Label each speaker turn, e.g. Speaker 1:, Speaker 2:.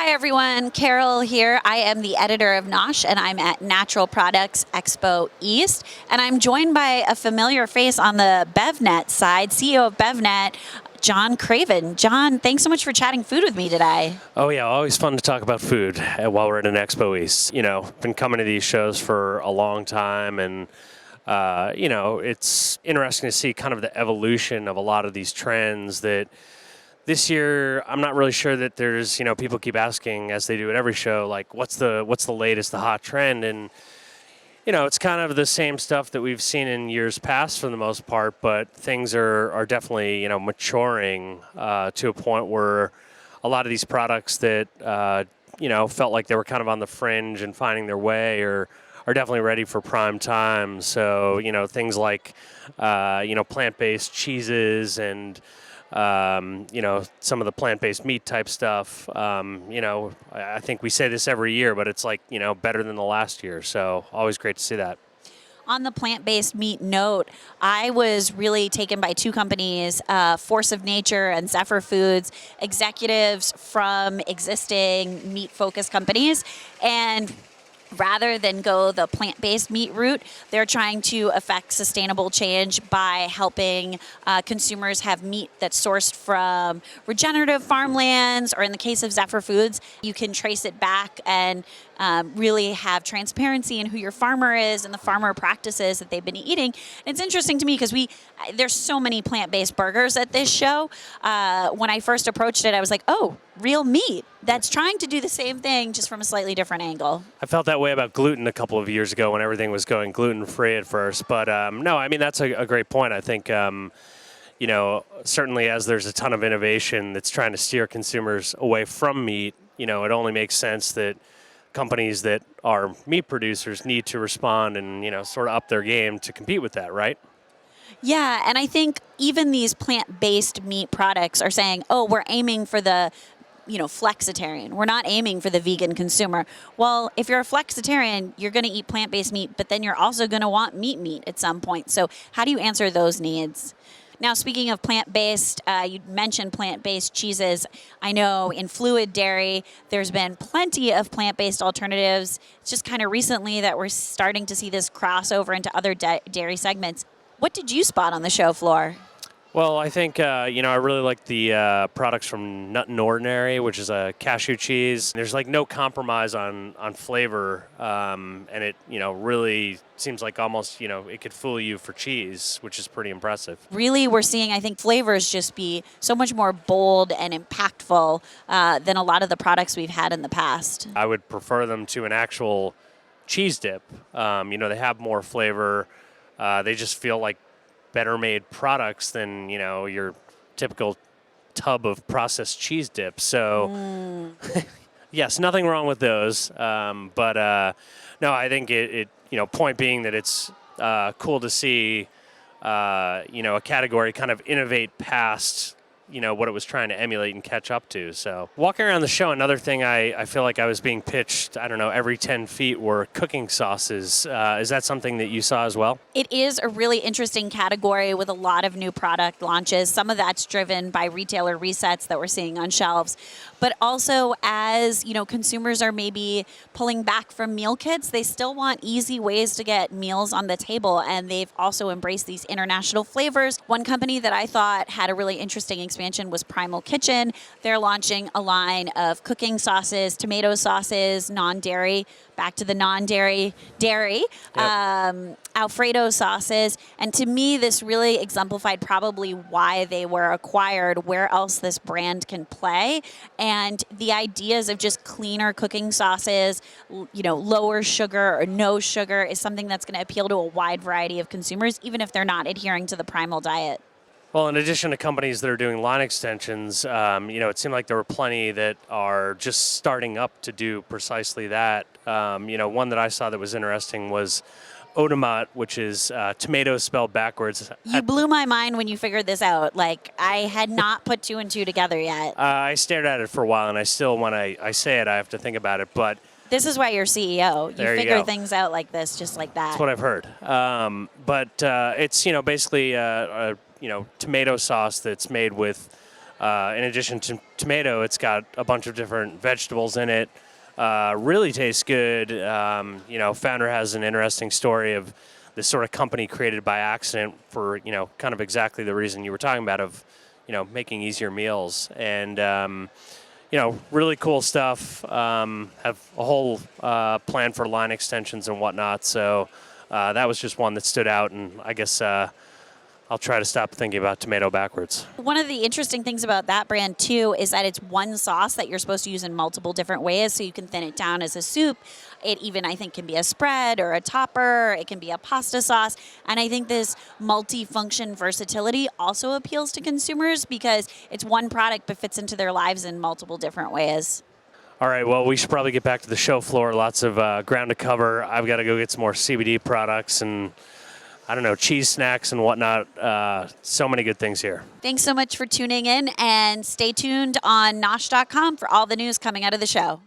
Speaker 1: Hi everyone, Carol here. I am the editor of NOSH and I'm at Natural Products Expo East. And I'm joined by a familiar face on the BevNET side, CEO of BevNET, John Craven. John, thanks so much for chatting food with me today.
Speaker 2: Oh yeah, always fun to talk about food while we're at an Expo East. You know, been coming to these shows for a long time, and it's interesting to see kind of the evolution of a lot of these trends that this year I'm not really sure that there's, people keep asking, as they do at every show, like what's the latest, the hot trend, and it's kind of the same stuff that we've seen in years past for the most part, but things are definitely, maturing to a point where a lot of these products that, felt like they were kind of on the fringe and finding their way are definitely ready for prime time. So, things like, plant-based cheeses and, some of the plant-based meat type stuff. I think we say this every year, but it's like, better than the last year. So always great to see that.
Speaker 1: On the plant-based meat note, I was really taken by two companies, Force of Nature and Zephyr Foods, executives from existing meat-focused companies. And rather than go the plant-based meat route, they're trying to affect sustainable change by helping consumers have meat that's sourced from regenerative farmlands, or in the case of Zephyr Foods, you can trace it back and really have transparency in who your farmer is and the farmer practices that they've been eating. And it's interesting to me because there's so many plant-based burgers at this show. When I first approached it, I was like, oh, real meat that's trying to do the same thing just from a slightly different angle.
Speaker 2: I felt that way about gluten a couple of years ago when everything was going gluten-free at first. But no, I mean, that's a great point. I think, certainly as there's a ton of innovation that's trying to steer consumers away from meat, it only makes sense that companies that are meat producers need to respond and, sort of up their game to compete with that, right?
Speaker 1: Yeah, and I think even these plant-based meat products are saying, oh, we're aiming for the flexitarian. We're not aiming for the vegan consumer. Well, if you're a flexitarian, you're going to eat plant-based meat, but then you're also going to want meat at some point. So how do you answer those needs? Now, speaking of plant-based, you mentioned plant-based cheeses. I know in fluid dairy, there's been plenty of plant-based alternatives. It's just kind of recently that we're starting to see this crossover into other dairy segments. What did you spot on the show floor?
Speaker 2: Well, I think, I really like the products from Nut and Ordinary, which is a cashew cheese. There's like no compromise on flavor, and it, really seems like almost, it could fool you for cheese, which is pretty impressive.
Speaker 1: Really, we're seeing, I think, flavors just be so much more bold and impactful than a lot of the products we've had in the past.
Speaker 2: I would prefer them to an actual cheese dip. They have more flavor. They just feel like better made products than, your typical tub of processed cheese dip. So yes, nothing wrong with those. But no, I think it point being that it's cool to see, a category kind of innovate past, what it was trying to emulate and catch up to. So walking around the show, another thing I feel like I was being pitched, I don't know, every 10 feet were cooking sauces. Is that something that you saw as well?
Speaker 1: It is a really interesting category with a lot of new product launches. Some of that's driven by retailer resets that we're seeing on shelves. But also as, consumers are maybe pulling back from meal kits, they still want easy ways to get meals on the table. And they've also embraced these international flavors. One company that I thought had a really interesting expansion was Primal Kitchen. They're launching a line of cooking sauces, tomato sauces, non-dairy, back to the non-dairy, dairy, yep. Alfredo sauces. And to me, this really exemplified probably why they were acquired, where else this brand can play. And the ideas of just cleaner cooking sauces, lower sugar or no sugar is something that's going to appeal to a wide variety of consumers, even if they're not adhering to the primal diet.
Speaker 2: Well, in addition to companies that are doing line extensions, it seemed like there were plenty that are just starting up to do precisely that. One that I saw that was interesting was Otomat, which is tomato spelled backwards.
Speaker 1: You blew my mind when you figured this out. Like, I had not put two and two together yet.
Speaker 2: I stared at it for a while, and I still, when I say it, I have to think about it. But
Speaker 1: this is why you're CEO. You figure things out like this, just like that.
Speaker 2: That's what I've heard. But it's, basically tomato sauce that's made with In addition to tomato, it's got a bunch of different vegetables in it. Really tastes good. Founder has an interesting story of this sort of company created by accident for, kind of exactly the reason you were talking about of, making easier meals. And, really cool stuff. Have a whole plan for line extensions and whatnot. So that was just one that stood out. And I guess I'll try to stop thinking about tomato backwards.
Speaker 1: One of the interesting things about that brand too is that it's one sauce that you're supposed to use in multiple different ways, so you can thin it down as a soup. It even, I think, can be a spread or a topper. It can be a pasta sauce. And I think this multi-function versatility also appeals to consumers because it's one product but fits into their lives in multiple different ways.
Speaker 2: All right, well, we should probably get back to the show floor. Lots of ground to cover. I've got to go get some more CBD products and I don't know, cheese snacks and whatnot. So many good things here.
Speaker 1: Thanks so much for tuning in, and stay tuned on NOSH.com for all the news coming out of the show.